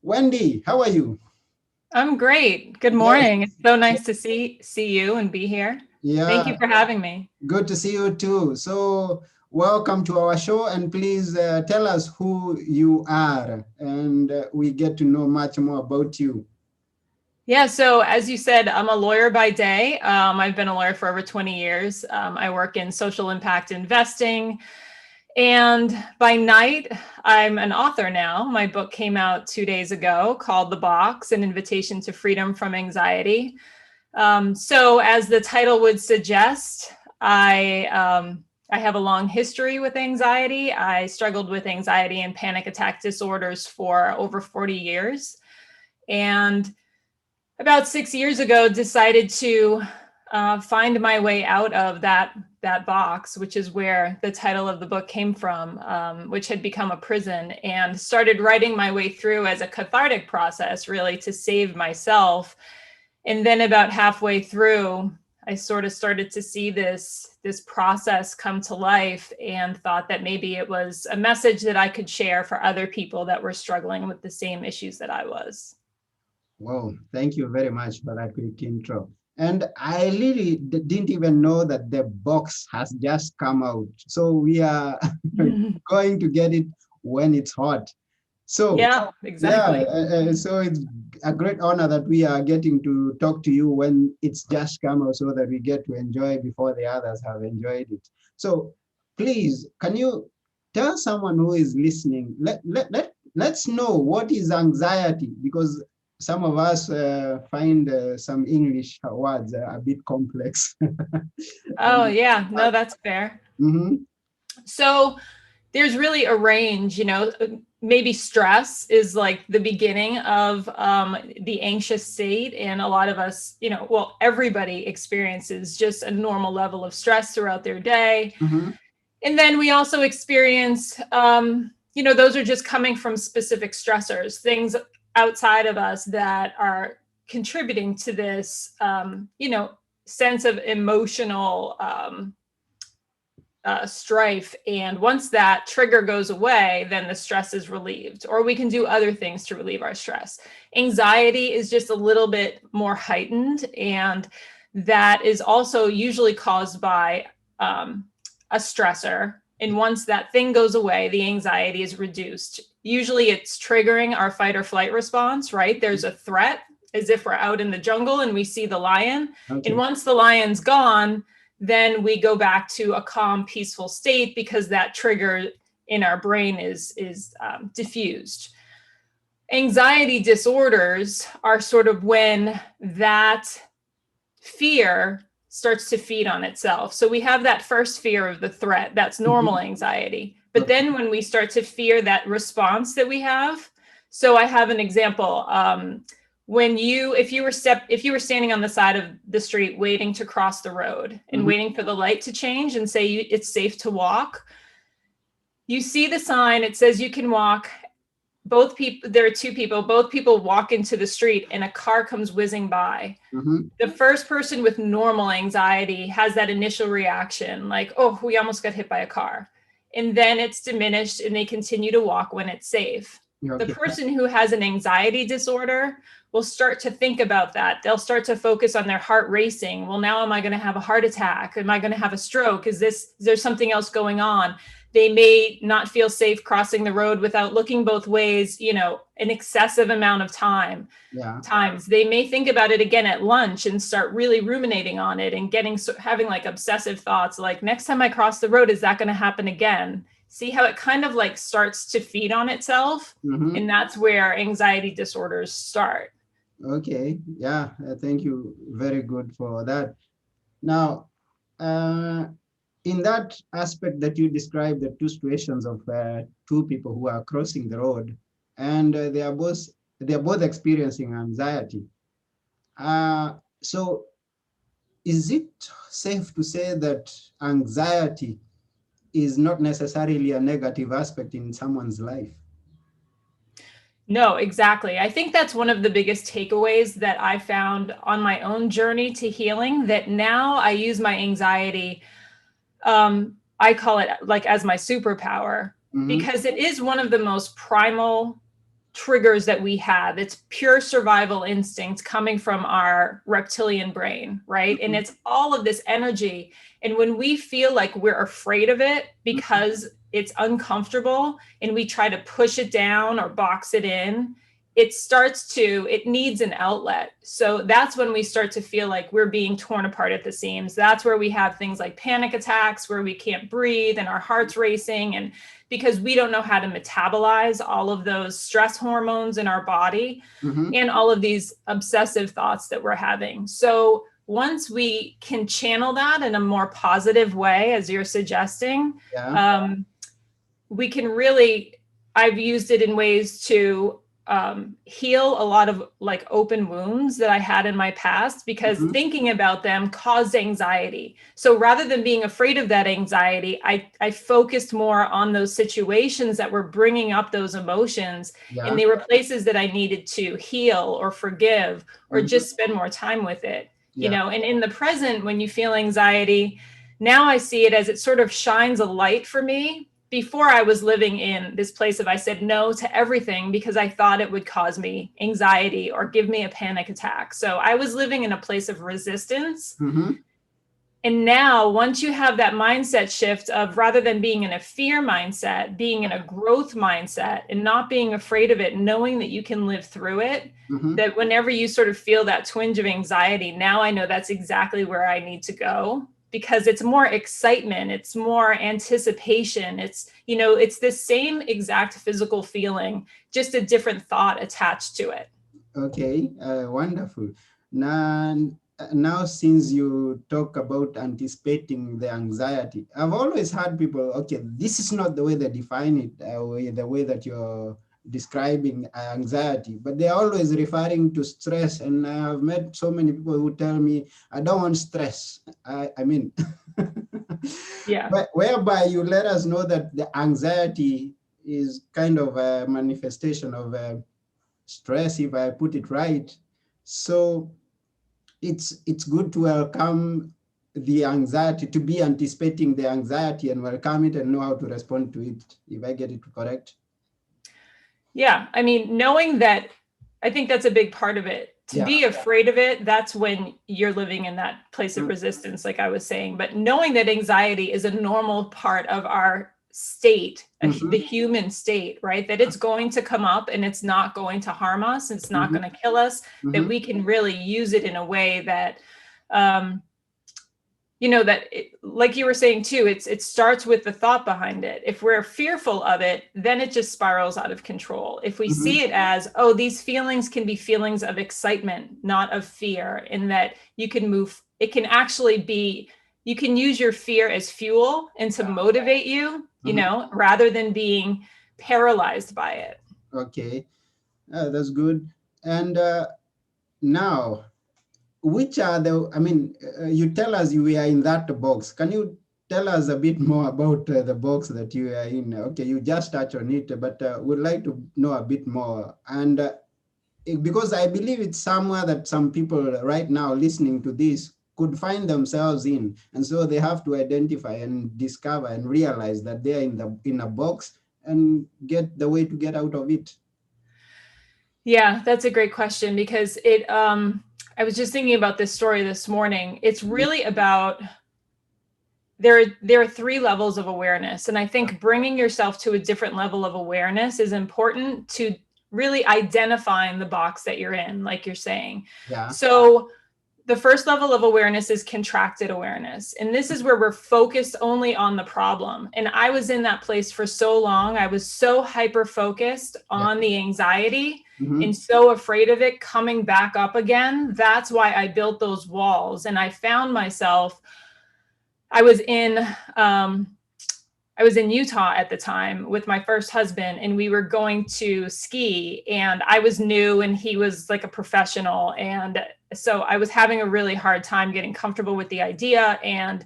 Wendy, how are you? I'm great. Good Yes. morning. It's so nice to see you and be here. Thank you Yeah, for having me. good to see you too. So, welcome to our show, and please tell us who you are, and we get to know much more about you. Yeah, so as you said, I'm a lawyer by day. I've been a lawyer for over 20 years. I work in social impact investing. And by night, I'm an author now. My book came out 2 days ago called The Box, An Invitation to Freedom from Anxiety. So as the title would suggest, I have a long history with anxiety. I struggled with anxiety and panic attack disorders for over 40 years. And about 6 years ago, decided to find my way out of that box, which is where the title of the book came from, which had become a prison, and started writing my way through as a cathartic process, really to save myself. And then about halfway through, I sort of started to see this process come to life and thought that maybe it was a message that I could share for other people that were struggling with the same issues that I was. Wow, thank you very much for that quick intro. And I really didn't even know that the box has just come out. So we are going to get it when it's hot. So, Yeah, yeah, exactly. so it's a great honor that we are getting to talk to you when it's just come out so that we get to enjoy before the others have enjoyed it. So, please, can you tell someone who is listening, let's know what is anxiety, because some of us find some English words a bit complex. Oh, yeah, no, that's fair. Mhm. So there's really a range, maybe stress is like the beginning of the anxious state. And a lot of us, well, everybody experiences just a normal level of stress throughout their day. Mhm. And then we also experience, those are just coming from specific stressors, things outside of us that are contributing to this, sense of emotional strife. And once that trigger goes away, then the stress is relieved, or we can do other things to relieve our stress. Anxiety is just a little bit more heightened, and that is also usually caused by a stressor. And once that thing goes away, the anxiety is reduced. Usually it's triggering our fight or flight response, right? There's a threat, as if we're out in the jungle and we see the lion. And Okay. once the lion's gone, then we go back to a calm, peaceful state because that trigger in our brain is diffused. Anxiety disorders are sort of when that fear starts to feed on itself. So we have that first fear of the threat, that's normal Mhm. anxiety. But Okay. then when we start to fear that response that we have, so I have an example. If you were standing on the side of the street waiting to cross the road and Mhm. waiting for the light to change and say it's safe to walk, you see the sign, it says you can walk. Both people, there are two people, both people walk into the street and a car comes whizzing by. Mhm. The first person with normal anxiety has that initial reaction like, oh, we almost got hit by a car. And then it's diminished and they continue to walk when it's safe. The Okay. person who has an anxiety disorder will start to think about that. They'll start to focus on their heart racing. Well, now am I going to have a heart attack? Am I going to have a stroke? Is there something else going on? They may not feel safe crossing the road without looking both ways, an excessive amount of Yeah. times. They may think about it again at lunch and start really ruminating on it and having like obsessive thoughts like, next time I cross the road, is that going to happen again? See how it kind of like starts to feed on itself. Mhm. And that's where anxiety disorders start. Okay. Yeah. Thank you. Very good for that. Now, uh, in that aspect that you described, the two situations of two people who are crossing the road, and they are both experiencing anxiety. So, is it safe to say that anxiety is not necessarily a negative aspect in someone's life? No, exactly. I think that's one of the biggest takeaways that I found on my own journey to healing, that now I use my anxiety, I call it like as my superpower, Hmm. because it is one of the most primal triggers that we have. It's pure survival instinct coming from our reptilian brain, right? And it's all of this energy. And when we feel like we're afraid of it because it's uncomfortable and we try to push it down or box it in, it needs an outlet. So that's when we start to feel like we're being torn apart at the seams. That's where we have things like panic attacks, where we can't breathe and our heart's racing. And because we don't know how to metabolize all of those stress hormones in our body and all of these obsessive thoughts that we're having. So once we can channel that in a more positive way, as you're suggesting, we can really, I've used it in ways to heal a lot of like open wounds that I had in my past, because thinking about them caused anxiety. So rather than being afraid of that anxiety, I focused more on those situations that were bringing up those emotions. And they were places that I needed to heal or forgive or just spend more time with it. You know, and in the present, when you feel anxiety, now I see it as it sort of shines a light for me. Before, I was living in this place of I said no to everything because I thought it would cause me anxiety or give me a panic attack. So I was living in a place of resistance. And now, once you have that mindset shift of rather than being in a fear mindset, being in a growth mindset and not being afraid of it, knowing that you can live through it, that whenever you sort of feel that twinge of anxiety, now I know that's exactly where I need to go. Because it's more excitement, it's more anticipation, it's, you know, it's the same exact physical feeling, just a different thought attached to it. Okay, wonderful. Now, since you talk about anticipating the anxiety, I've always had people, okay, this is not the way they define it, the way that you're describing anxiety, but they're always referring to stress. And I have met so many people who tell me, I don't want stress. I mean, but whereby you let us know that the anxiety is kind of a manifestation of stress, if I put it right. So it's good to welcome the anxiety, to be anticipating the anxiety and welcome it and know how to respond to it, if I get it correct. Yeah, I mean, knowing that, I think that's a big part of it. To be afraid of it, that's when you're living in that place of resistance, like I was saying. But knowing that anxiety is a normal part of our state, the human state, right? That it's going to come up and it's not going to harm us. It's not going to kill us, that we can really use it in a way that, you know, that like you were saying too, it starts with the thought behind it. If we're fearful of it, then it just spirals out of control. If we see it as, oh, these feelings can be feelings of excitement, not of fear, in that you can move, it can actually be, you can use your fear as fuel and to motivate you, you know, rather than being paralyzed by it. Okay, that's good. And now, which are the, I mean, you tell us you are in that box. Can you tell us a bit more about the box that you are in? Okay, you just touched on it, but we'd like to know a bit more. And because I believe it's somewhere that some people right now listening to this could find themselves in. And so they have to identify and discover and realize that they're in a box and get the way to get out of it. Yeah, that's a great question, because I was just thinking about this story this morning. It's really about, there are 3 levels of awareness. And I think bringing yourself to a different level of awareness is important to really identifying the box that you're in, like you're saying. So the first level of awareness is contracted awareness. And this is where we're focused only on the problem. And I was in that place for so long. I was so hyper-focused on the anxiety and so afraid of it coming back up again. That's why I built those walls. And I found myself, I was in Utah at the time with my first husband, and we were going to ski, and I was new and he was like a professional. And so I was having a really hard time getting comfortable with the idea, and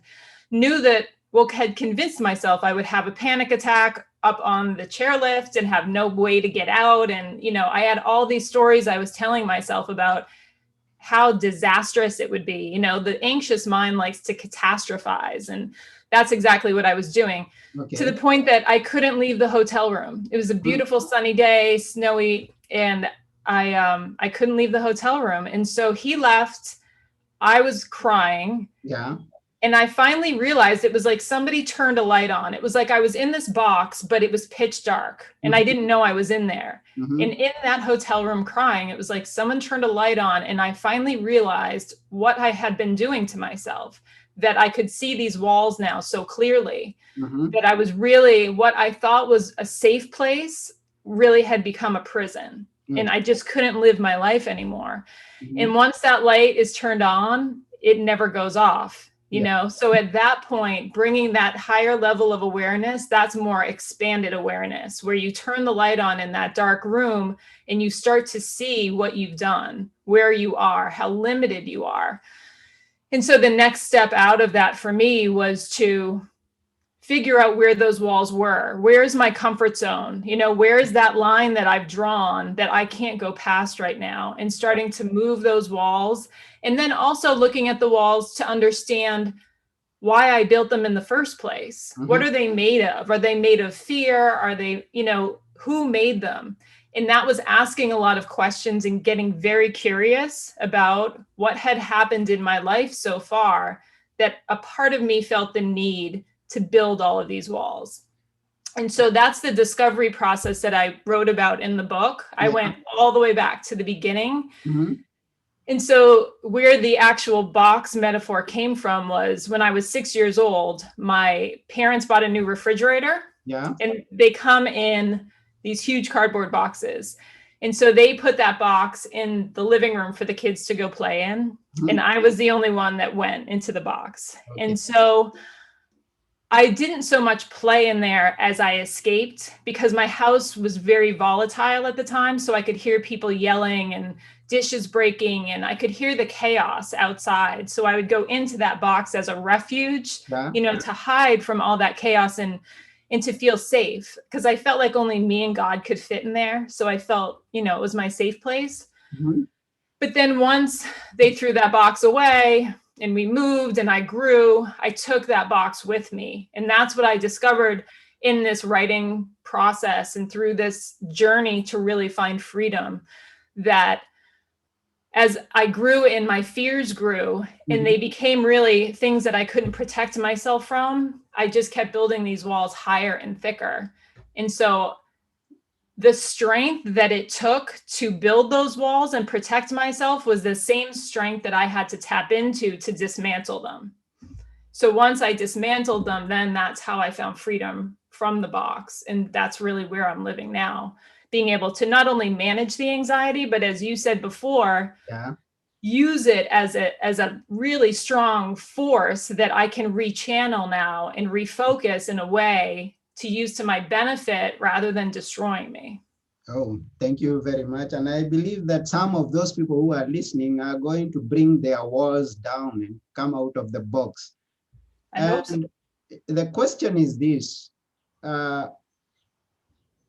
knew that, well, had convinced myself I would have a panic attack up on the chairlift and have no way to get out. And, you know, I had all these stories I was telling myself about how disastrous it would be. You know, the anxious mind likes to catastrophize. And That's exactly what I was doing, to the Okay. point that I couldn't leave the hotel room. It was a Mm. beautiful sunny day, snowy, and I couldn't leave the hotel room. And so he left. I was crying. Yeah. And I finally realized it was like somebody turned a light on. It was like I was in this box, but it was pitch dark and I didn't know I was in there. And Mm-hmm. in that hotel room crying, it was like someone turned a light on and I finally realized what I had been doing to myself, that I could see these walls now so clearly, Mm-hmm. that I was really, what I thought was a safe place really had become a prison. And I just couldn't live my life anymore. Mm-hmm. And once that light is turned on, it never goes off, you Yeah. know? So at that point, bringing that higher level of awareness, that's more expanded awareness, where you turn the light on in that dark room and you start to see what you've done, where you are, how limited you are. And so the next step out of that for me was to figure out where those walls were. Where's my comfort zone? You know, where's that line that I've drawn that I can't go past right now? And starting to move those walls. And then also looking at the walls to understand why I built them in the first place. What Mm-hmm. are they made of? Are they made of fear? Are they, you know, who made them? And that was asking a lot of questions and getting very curious about what had happened in my life so far, that a part of me felt the need to build all of these walls. And so that's the discovery process that I wrote about in the book. I Yeah. went all the way back to the beginning. Mm-hmm. And so where the actual box metaphor came from was when I was 6 years old, my parents bought a new refrigerator, Yeah. and they come in these huge cardboard boxes. And so they put that box in the living room for the kids to go play in. Mm-hmm. And I was the only one that went into the box. Okay. And so I didn't so much play in there as I escaped, because my house was very volatile at the time. So I could hear people yelling and dishes breaking, and I could hear the chaos outside. So I would go into that box as a refuge, Yeah. you know, to hide from all that chaos and to feel safe, because I felt like only me and God could fit in there. So I felt, you know, it was my safe place. Mm-hmm. But then once they threw that box away and we moved and I grew, I took that box with me. And that's what I discovered in this writing process and through this journey to really find freedom, that as I grew and my fears grew and they became really things that I couldn't protect myself from, I just kept building these walls higher and thicker. And so the strength that it took to build those walls and protect myself was the same strength that I had to tap into to dismantle them. So once I dismantled them, then that's how I found freedom from the box. And that's really where I'm living now, being able to not only manage the anxiety, but as you said before, Yeah. use it as a really strong force that I can rechannel now and refocus in a way to use to my benefit rather than destroying me. Oh, thank you very much. And I believe that some of those people who are listening are going to bring their walls down and come out of the box. I hope so. And the question is this.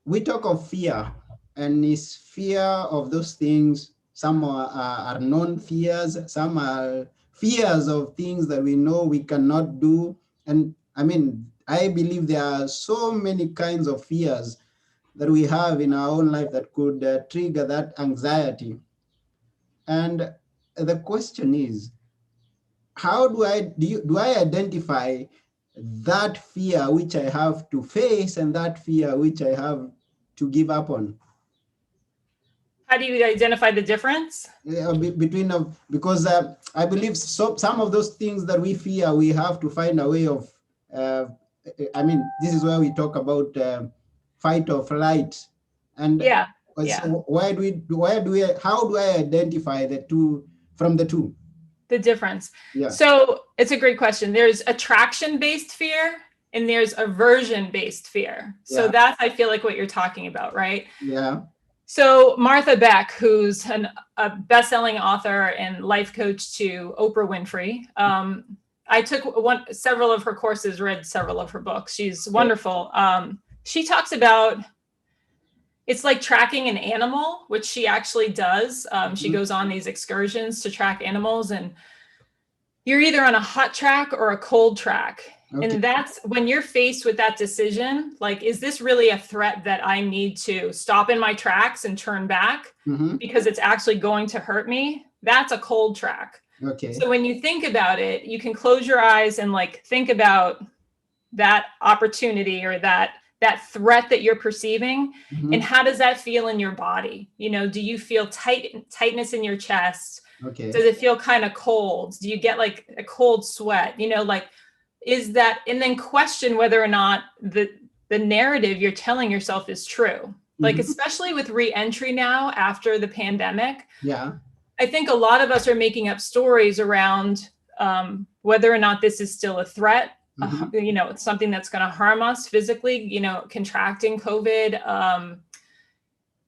We talk of fear, and is fear of those things, some are known fears, some are fears of things that we know we cannot do. And I mean, I believe there are so many kinds of fears that we have in our own life that could trigger that anxiety. And the question is, how do I identify that fear which I have to face and that fear which I have to give up on? How do you identify the difference? Between because I believe some of those things that we fear, we have to find a way of. I mean, this is where we talk about fight or flight, and Yeah. so Yeah. how do I identify the two from the two? The difference. Yeah. So it's a great question. There's attraction-based fear and there's aversion-based fear. So Yeah. that's, I feel like, what you're talking about, right? Yeah. So Martha Beck, who's a best-selling author and life coach to Oprah Winfrey, I took several of her courses, read several of her books. She's wonderful. She talks about, it's like tracking an animal, which she actually does. She goes on these excursions to track animals, and you're either on a hot track or a cold track. Okay. And that's when you're faced with that decision, like, is this really a threat that I need to stop in my tracks and turn back Mm-hmm. because it's actually going to hurt me? That's a cold track. Okay. So when you think about it, you can close your eyes and like think about that opportunity or that threat that you're perceiving, Mm-hmm. and how does that feel in your body? You know, do you feel tightness in your chest? Okay. Does it feel kind of cold? Do you get like a cold sweat? You know, like, is that, and then question whether or not the narrative you're telling yourself is true. Like, Mm-hmm. especially with re-entry now after the pandemic, Yeah. I think a lot of us are making up stories around whether or not this is still a threat. Mm-hmm. You know, it's something that's going to harm us physically, you know, contracting COVID.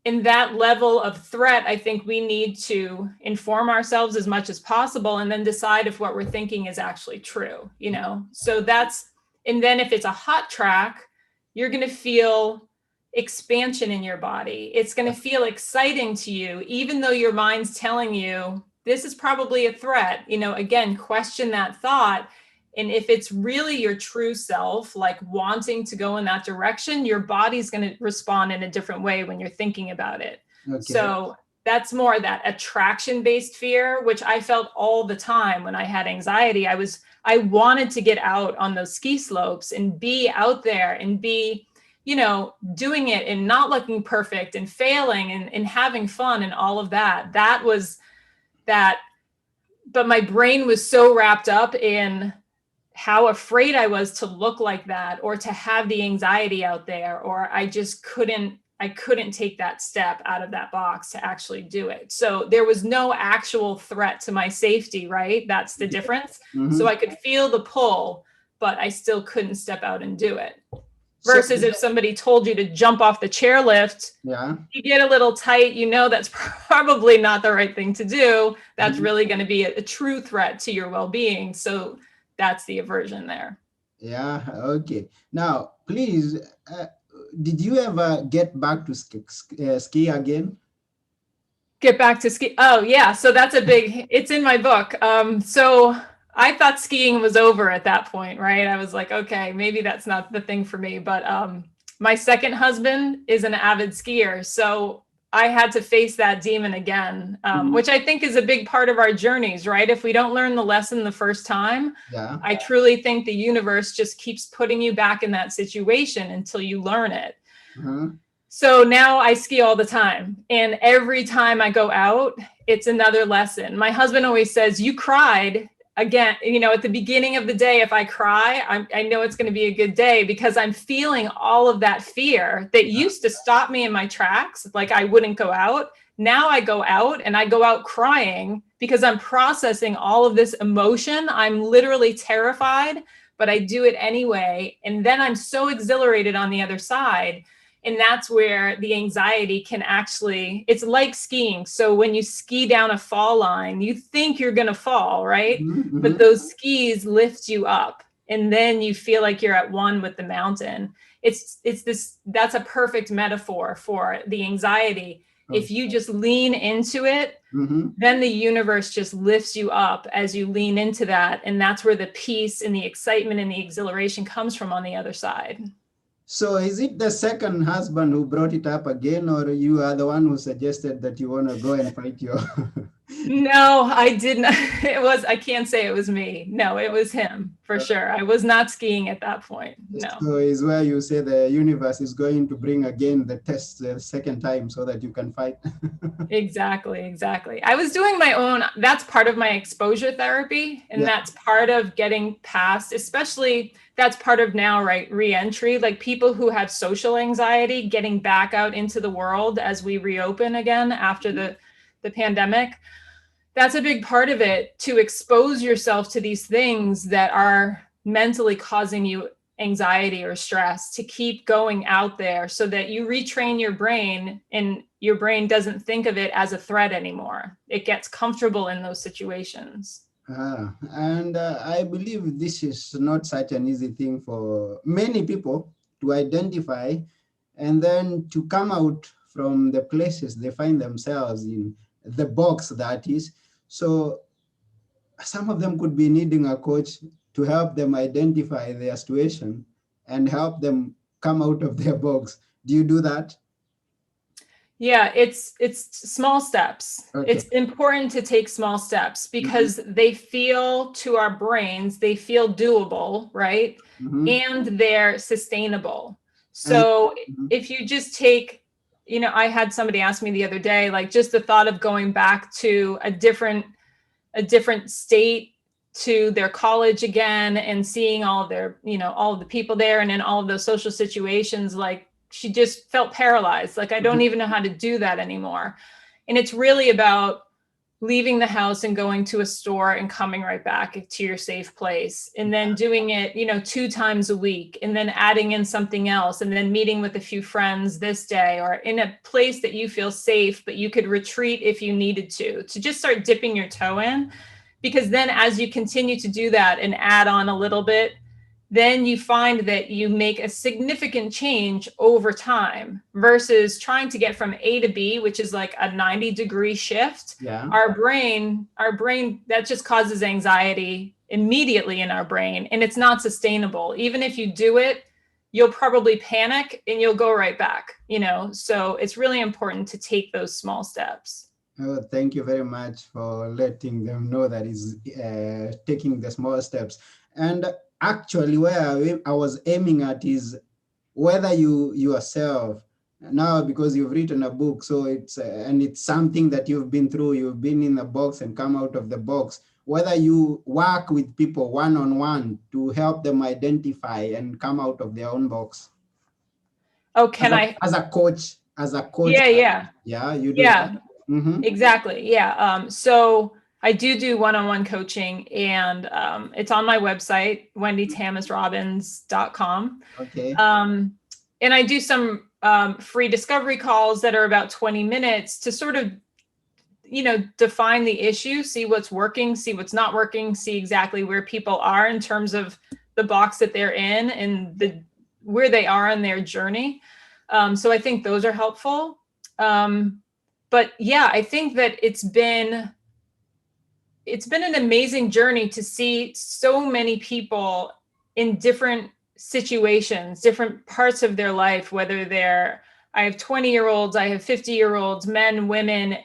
In that level of threat, I think we need to inform ourselves as much as possible and then decide if what we're thinking is actually true, you know? So that's, and then if it's a hot track, you're going to feel expansion in your body. It's going to feel exciting to you, even though your mind's telling you this is probably a threat. You know, again, question that thought. And if it's really your true self, like wanting to go in that direction, your body's going to respond in a different way when you're thinking about it. Okay. So that's more that attraction-based fear, which I felt all the time when I had anxiety. I wanted to get out on those ski slopes and be out there and be, you know, doing it and not looking perfect and failing and having fun and all of that. That was that. But my brain was so wrapped up in how afraid I was to look like that or to have the anxiety out there, or I couldn't take that step out of that box to actually do it. So there was no actual threat to my safety, right? That's the difference. Mm-hmm. So I could feel the pull, but I still couldn't step out and do it. So, Versus if somebody told you to jump off the chairlift, yeah. you get a little tight, you know, that's probably not the right thing to do. That's Mm-hmm. really going to be a true threat to your well-being. So that's the aversion there. Yeah. Okay. Now, please, did you ever get back to ski again? Get back to ski. Oh yeah. So that's a big, it's in my book. So I thought skiing was over at that point, right? I was like, okay, maybe that's not the thing for me. But my second husband is an avid skier. So I had to face that demon again, which I think is a big part of our journeys, right? If we don't learn the lesson the first time, Yeah. I truly think the universe just keeps putting you back in that situation until you learn it. Uh-huh. So now I ski all the time. And every time I go out, it's another lesson. My husband always says, you cried again, you know, at the beginning of the day. If I cry, I know it's going to be a good day because I'm feeling all of that fear that used to stop me in my tracks. Like I wouldn't go out. Now I go out and I go out crying because I'm processing all of this emotion. I'm literally terrified, but I do it anyway. And then I'm so exhilarated on the other side. And that's where the anxiety can actually, it's like skiing. So when you ski down a fall line, you think you're going to fall, right? Mm-hmm. But those skis lift you up. And then you feel like you're at one with the mountain. It's this, that's a perfect metaphor for the anxiety. If you just lean into it, then the universe just lifts you up as you lean into that. And that's where the peace and the excitement and the exhilaration comes from on the other side. So is it the second husband who brought it up again, or you are the one who suggested that you want to go and fight your... No, I didn't. I can't say it was me. No, it was him for sure. I was not skiing at that point. No. So is where you say the universe is going to bring again the test the second time so that you can fight. Exactly. I was doing my own, that's part of my exposure therapy. And that's part of getting past, especially that's part of now, right? Re-entry, like people who have social anxiety, getting back out into the world as we reopen again after the pandemic. That's a big part of it, to expose yourself to these things that are mentally causing you anxiety or stress, to keep going out there so that you retrain your brain and your brain doesn't think of it as a threat anymore. It gets comfortable in those situations. And I believe this is not such an easy thing for many people to identify and then to come out from the places they find themselves in, the box that is. So some of them could be needing a coach. to help them identify their situation and help them come out of their box. Do you do that? Yeah, it's small steps. Okay. It's important to take small steps because they feel, to our brains, they feel doable, right? Mm-hmm. And they're sustainable. And So mhm. if you just take, I had somebody ask me the other day, like just the thought of going back to a different state, to their college again, and seeing all of their, all of the people there, and in all of those social situations, like she just felt paralyzed. Like, I don't even know how to do that anymore. And it's really about leaving the house and going to a store and coming right back to your safe place, and then doing it, 2 times a week, and then adding in something else, and then meeting with a few friends this day, or in a place that you feel safe, but you could retreat if you needed to just start dipping your toe in. Because then as you continue to do that and add on a little bit, then you find that you make a significant change over time versus trying to get from A to B, which is like a 90-degree shift. Yeah. Our brain, that just causes anxiety immediately in our brain, and it's not sustainable. Even if you do it, you'll probably panic and you'll go right back, so it's really important to take those small steps. Oh, thank you very much for letting them know that is taking the small steps. And actually, where I was aiming at is whether you yourself now, because you've written a book, so it's and it's something that you've been through. You've been in the box and come out of the box. Whether you work with people one-on-one to help them identify and come out of their own box. Oh, As a coach, Yeah. Yeah, you do that. Yeah. Mm-hmm. Exactly. Yeah. So I do one-on-one coaching, and it's on my website, wendytamisrobbins.com. Okay. And I do some free discovery calls that are about 20 minutes to sort of, define the issue, see what's working, see what's not working, see exactly where people are in terms of the box that they're in and where they are in their journey. So I think those are helpful. But yeah, I think that it's been an amazing journey to see so many people in different situations, different parts of their life, I have 20-year-olds, I have 50-year-olds, men, women.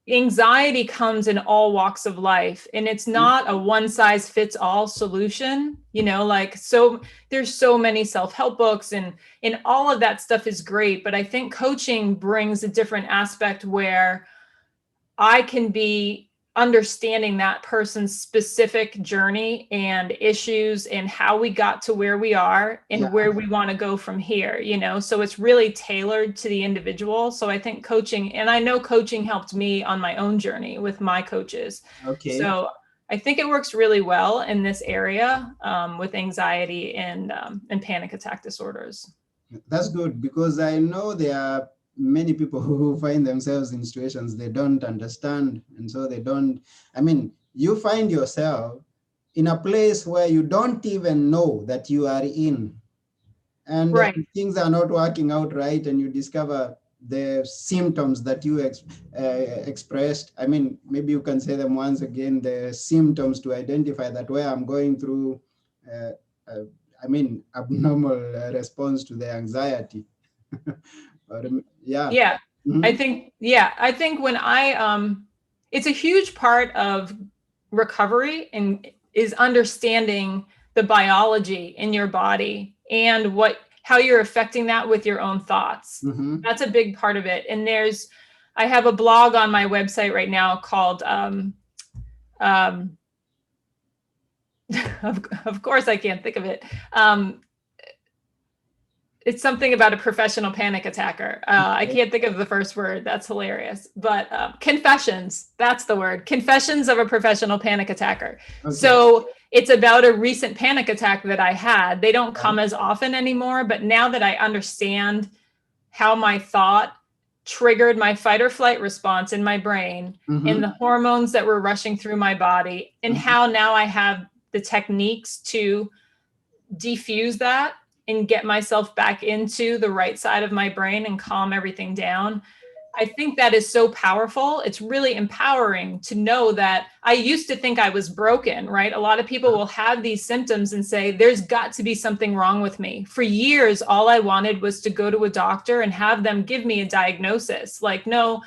Anxiety comes in all walks of life, and it's not a one size fits all solution, so there's so many self-help books, and all of that stuff is great. But I think coaching brings a different aspect where I can be understanding that person's specific journey and issues and how we got to where we are and where we want to go from here, so it's really tailored to the individual. So I think coaching, and I know coaching helped me on my own journey with my coaches. Okay. So I think it works really well in this area with anxiety and panic attack disorders. That's good, because I know there are many people who find themselves in situations they don't understand. And so you find yourself in a place where you don't even know that you are in. And right. Things are not working out right. And you discover the symptoms that you expressed. Maybe you can say them once again, the symptoms, to identify that where I'm going through, abnormal response to the anxiety. Yeah. Mm-hmm. I think when it's a huge part of recovery and is understanding the biology in your body and how you're affecting that with your own thoughts. Mm-hmm. That's a big part of it. And I have a blog on my website right now called, of course I can't think of it. It's something about a professional panic attacker. I can't think of the first word. That's hilarious. But confessions, that's the word. Confessions of a professional panic attacker. Okay. So it's about a recent panic attack that I had. They don't come as often anymore, but now that I understand how my thought triggered my fight or flight response in my brain, and the hormones that were rushing through my body, and how now I have the techniques to defuse that and get myself back into the right side of my brain and calm everything down, I think that is so powerful. It's really empowering to know that I used to think I was broken, right? A lot of people will have these symptoms and say, there's got to be something wrong with me. For years, all I wanted was to go to a doctor and have them give me a diagnosis. Like, no,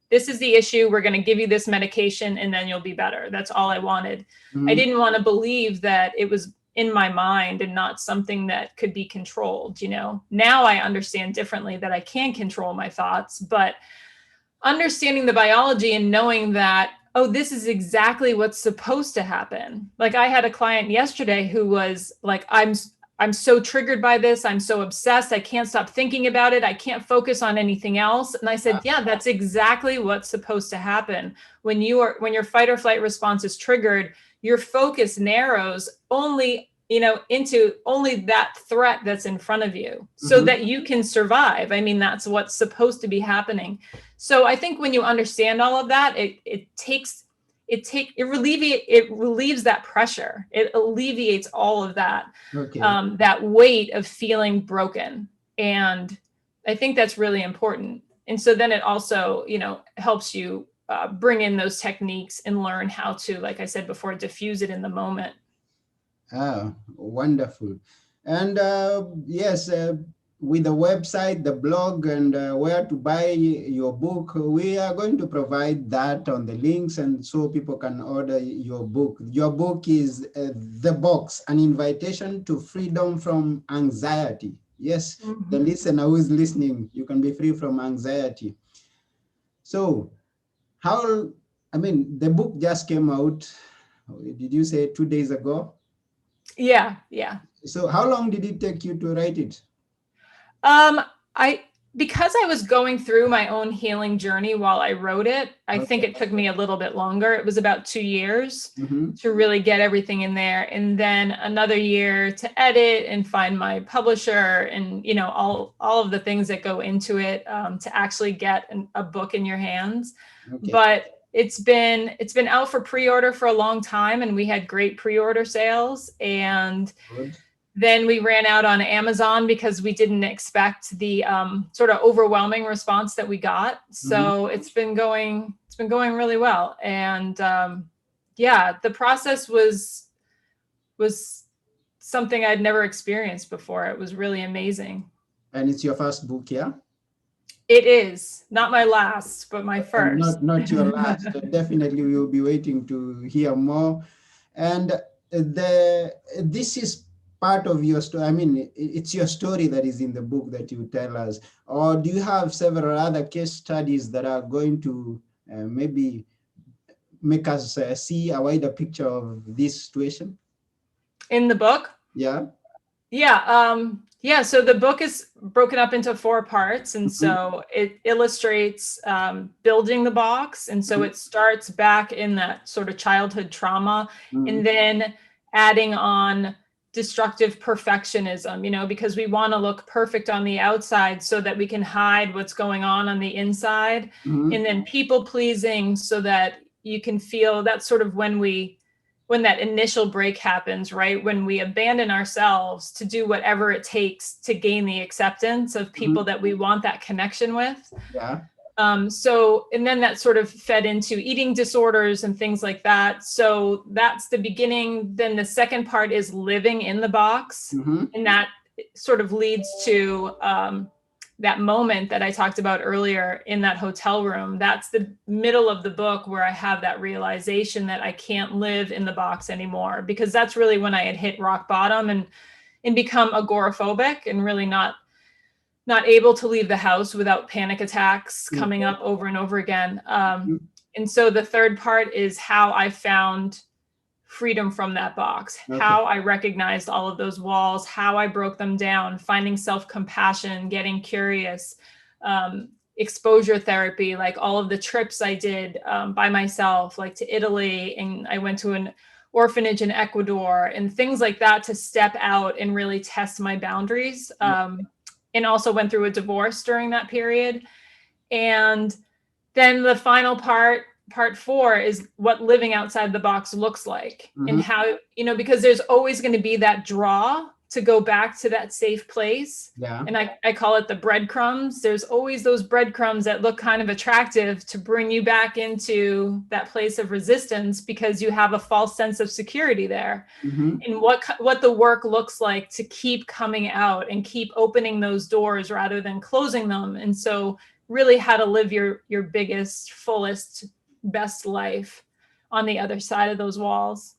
this is the issue. We're going to give you this medication and then you'll be better. That's all I wanted. I didn't want to believe that it was in my mind and not something that could be controlled. Now I understand differently that I can control my thoughts, but understanding the biology and knowing that, oh, this is exactly what's supposed to happen. Like, I had a client yesterday who was like, I'm so triggered by this. I'm so obsessed. I can't stop thinking about it. I can't focus on anything else. And I said, yeah, that's exactly what's supposed to happen. When your fight or flight response is triggered, your focus narrows only, into only that threat that's in front of you so that you can survive. I mean, that's what's supposed to be happening. So I think when you understand all of that, it relieves that pressure. It alleviates all of that, that weight of feeling broken. And I think that's really important. And so then it also, helps you bring in those techniques and learn how to, like I said before, diffuse it in the moment. Ah, wonderful. And yes, with the website, the blog, and where to buy your book, we are going to provide that on the links, and so people can order your book. Your book is The Box, an invitation to freedom from anxiety. Yes, the listener who is listening, you can be free from anxiety. So the book just came out, did you say 2 days ago? Yeah. So how long did it take you to write it? Because I was going through my own healing journey while I wrote it, I think it took me a little bit longer. It was about 2 years to really get everything in there. And then another year to edit and find my publisher and, all of the things that go into it to actually get a book in your hands. Okay. But it's been out for pre-order for a long time, and we had great pre-order sales. And then we ran out on Amazon because we didn't expect the sort of overwhelming response that we got. So it's been going really well. And the process was something I'd never experienced before. It was really amazing. And it's your first book, yeah? It is not my last, but my first. Not your last. Definitely, we will be waiting to hear more. And this is part of your story. I mean, it's your story that is in the book that you tell us. Or do you have several other case studies that are going to maybe make us see a wider picture of this situation? In the book? Yeah. Yeah. So the book is broken up into 4 parts. And so it illustrates building the box. And so it starts back in that sort of childhood trauma and then adding on destructive perfectionism, because we want to look perfect on the outside so that we can hide what's going on the inside. And then people pleasing so that you can feel that's sort of when that initial break happens, right? When we abandon ourselves to do whatever it takes to gain the acceptance of people that we want that connection with. Yeah. And then that sort of fed into eating disorders and things like that. So that's the beginning. Then the second part is living in the box. And that sort of leads to that moment that I talked about earlier in that hotel room. That's the middle of the book where I have that realization that I can't live in the box anymore, because that's really when I had hit rock bottom and become agoraphobic and really not able to leave the house without panic attacks coming up over and over again. And so the third part is how I found freedom from that box, how I recognized all of those walls, how I broke them down, finding self-compassion, getting curious, exposure therapy, like all of the trips I did by myself, like to Italy, and I went to an orphanage in Ecuador and things like that to step out and really test my boundaries. And also went through a divorce during that period. And then the final part 4 is what living outside the box looks like and how, because there's always going to be that draw to go back to that safe place. Yeah. And I call it the breadcrumbs. There's always those breadcrumbs that look kind of attractive to bring you back into that place of resistance, because you have a false sense of security there. Mm-hmm. And what the work looks like to keep coming out and keep opening those doors rather than closing them. And so really how to live your biggest, fullest, best life on the other side of those walls.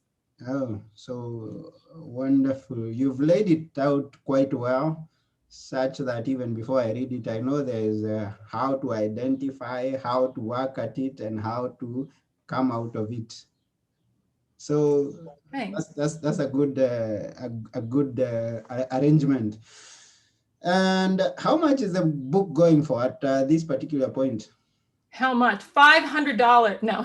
Oh, so wonderful. You've laid it out quite well, such that even before I read it, I know there is how to identify, how to work at it, and how to come out of it. So Thanks. that's a good arrangement. And how much is the book going for at this particular point? How much? $500. No.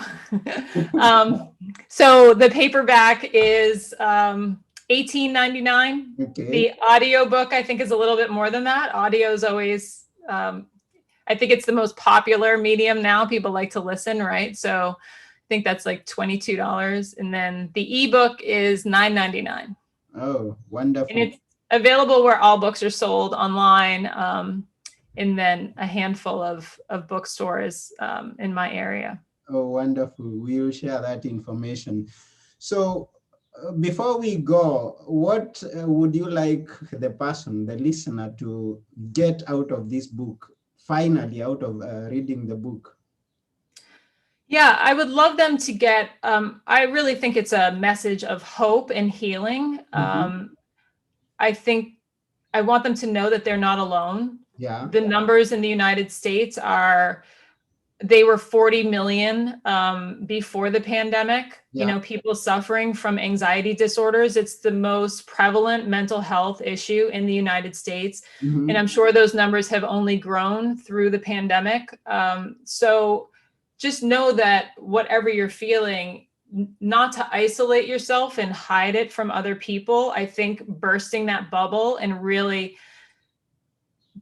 So the paperback is $18.99. Okay. The audiobook, I think, is a little bit more than that. Audio is always, I think it's the most popular medium now. People like to listen, right? So I think that's like $22. And then the ebook is $9.99. Oh, wonderful. And it's available where all books are sold online. And then a handful of bookstores in my area. Oh, wonderful. We'll share that information. So before we go, what would you like the person, the listener, to get out of this book, finally, out of reading the book? Yeah, I would love them to get, I really think it's a message of hope and healing. I think I want them to know that they're not alone. Yeah. The numbers in the United States they were 40 million before the pandemic. Yeah. You know, people suffering from anxiety disorders. It's the most prevalent mental health issue in the United States. And I'm sure those numbers have only grown through the pandemic. So just know that whatever you're feeling, not to isolate yourself and hide it from other people. I think bursting that bubble and really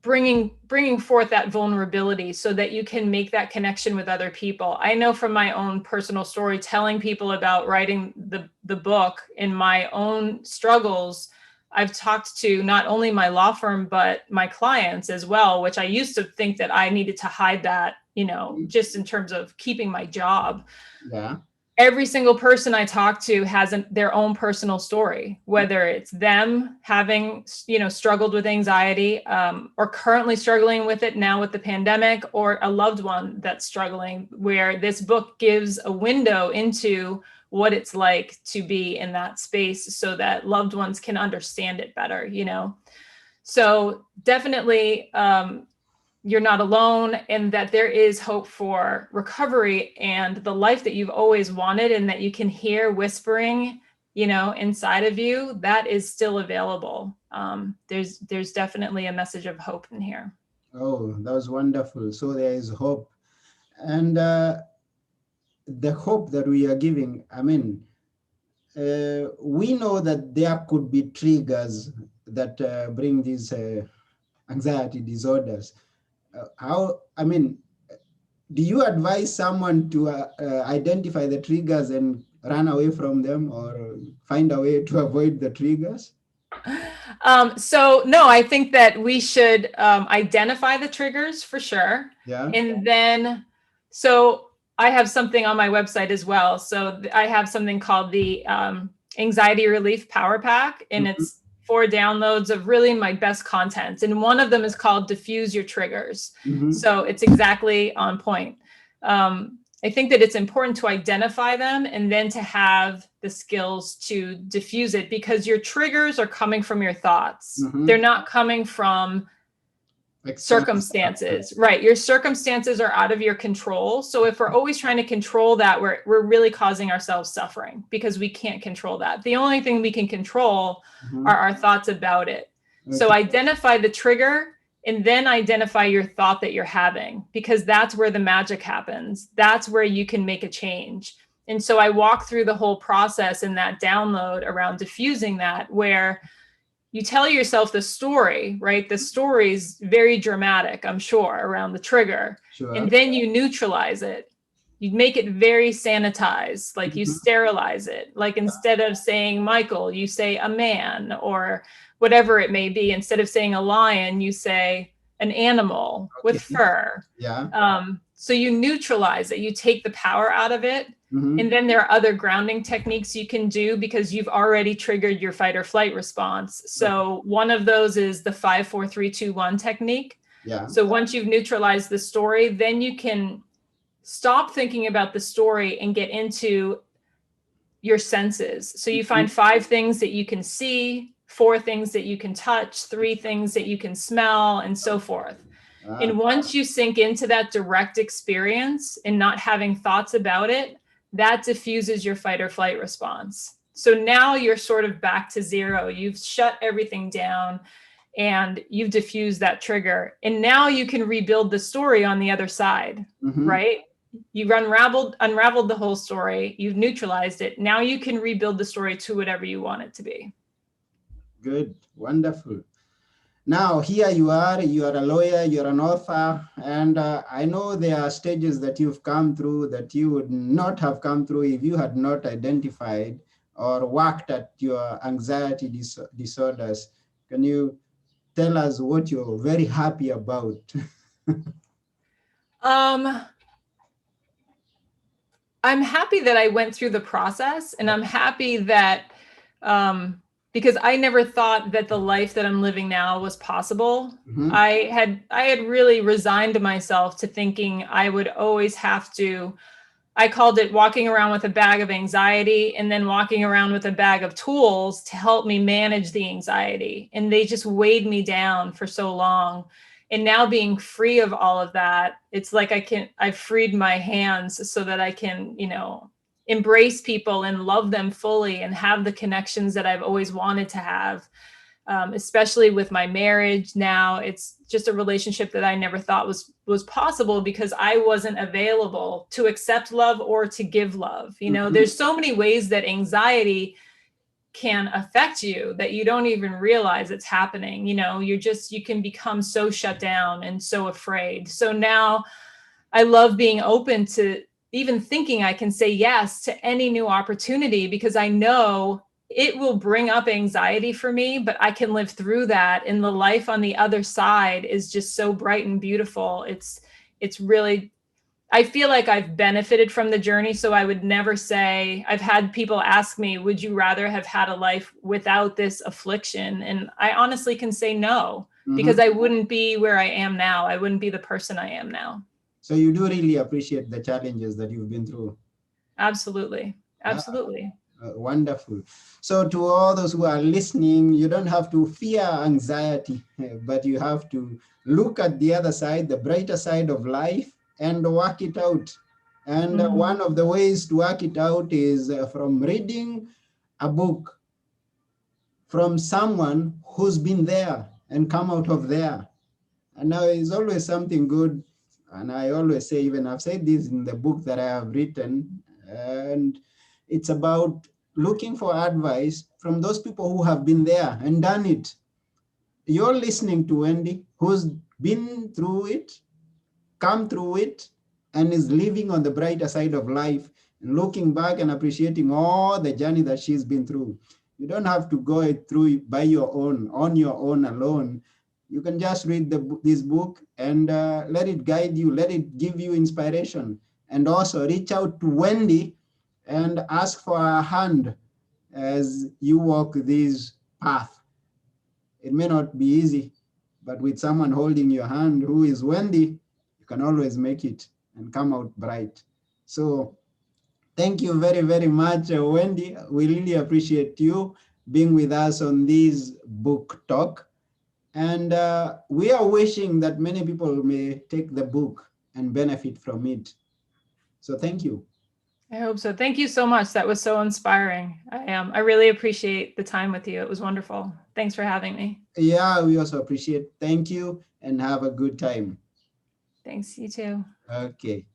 bringing forth that vulnerability so that you can make that connection with other people. I know from my own personal story, telling people about writing the book and my own struggles, I've talked to not only my law firm, but my clients as well, which I used to think that I needed to hide that, you know, just in terms of keeping my job. Yeah. Every single person I talk to has their own personal story, whether it's them having, you know, struggled with anxiety or currently struggling with it now with the pandemic, or a loved one that's struggling, where this book gives a window into what it's like to be in that space so that loved ones can understand it better, you know? So definitely, you're not alone, and that there is hope for recovery and the life that you've always wanted, and that you can hear whispering, you know, inside of you, that is still available. There's definitely a message of hope in here. Oh, that was wonderful. So there is hope. And the hope that we are giving, I mean, we know that there could be triggers that bring these anxiety disorders. Do you advise someone to identify the triggers and run away from them, or find a way to avoid the triggers? So no, I think that we should identify the triggers for sure. Yeah. And then, so I have something on my website as well. So I have something called the Anxiety Relief Power Pack, and it's 4 downloads of really my best content. And one of them is called Diffuse Your Triggers. So it's exactly on point. I think that it's important to identify them and then to have the skills to diffuse it, because your triggers are coming from your thoughts. They're not coming from circumstances, right? Your circumstances are out of your control. So if we're always trying to control that, we're really causing ourselves suffering, because we can't control that. The only thing we can control are our thoughts about it. So identify the trigger, and then identify your thought that you're having, because that's where the magic happens. That's where you can make a change. And so I walk through the whole process in that download around diffusing that, where you tell yourself the story, right? The story's very dramatic, I'm sure, around the trigger. Sure. And then you neutralize it. you make it very sanitized, like you Mhm. sterilize it. Like instead of saying Michael, you say a man or whatever it may be. Instead of saying a lion, you say an animal with Okay. fur. Yeah. So you neutralize it, you take the power out of it. Mhm. And then there are other grounding techniques you can do because you've already triggered your fight or flight response. Okay. So one of those is the 5, 4, 3, 2, 1 technique. Yeah. So once you've neutralized the story, then you can stop thinking about the story and get into your senses. So you Mhm. find 5 things that you can see, 4 things that you can touch, 3 things that you can smell, and so forth. Ah, And once you sink into that direct experience and not having thoughts about it, that diffuses your fight or flight response. So now you're sort of back to zero. You've shut everything down and you've diffused that trigger. And now you can rebuild the story on the other side, mhm. right? You've unraveled the whole story. You've neutralized it. Now you can rebuild the story to whatever you want it to be. Good. Wonderful. Now, here you are a lawyer, you're an author, and I know there are stages that you've come through that you would not have come through if you had not identified or worked at your anxiety disorders. Can you tell us what you're very happy about? Um, I'm happy that I went through the process, and I'm happy that because I never thought that the life that I'm living now was possible. Mhm. I had really resigned myself to thinking I would always have to. I called it walking around with a bag of anxiety and then walking around with a bag of tools to help me manage the anxiety. And they just weighed me down for so long. And now being free of all of that, it's like I've freed my hands so that I can, embrace people and love them fully and have the connections that I've always wanted to have. Especially with my marriage now, it's just a relationship that I never thought was possible because I wasn't available to accept love or to give love. Mhm. There's so many ways that anxiety can affect you that you don't even realize it's happening. You can become so shut down and so afraid. So now I love being open to even thinking I can say yes to any new opportunity because I know it will bring up anxiety for me, but I can live through that. And the life on the other side is just so bright and beautiful. It's really, I feel like I've benefited from the journey. So I would never say, I've had people ask me, would you rather have had a life without this affliction? And I honestly can say no, Mhm. because I wouldn't be where I am now. I wouldn't be the person I am now. So you do really appreciate the challenges that you've been through. Absolutely. Ah, Absolutely. wonderful. So to all those who are listening, you don't have to fear anxiety, but you have to look at the other side, the brighter side of life, and work it out. And Mhm. one of the ways to work it out is from reading a book from someone who's been there and come out of there. And now it's always something good. And I always say, even I've said this in the book that I have written, and it's about looking for advice from those people who have been there and done it. You're listening to Wendy, who's been through it, come through it, and is living on the brighter side of life, and looking back and appreciating all the journey that she's been through. You don't have to go it through by your own, on your own alone. You can just read this book and let it guide you, let it give you inspiration. And also reach out to Wendy and ask for a hand as you walk this path. It may not be easy, but with someone holding your hand who is Wendy, you can always make it and come out bright. So thank you very, very much, Wendy. We really appreciate you being with us on this book talk. And we are wishing that many people may take the book and benefit from it. So thank you. I hope so. Thank you so much. That was so inspiring. I really appreciate the time with you. It was wonderful. Thanks for having me. Yeah, we also appreciate. Thank you and have a good time. Thanks. You too. Okay.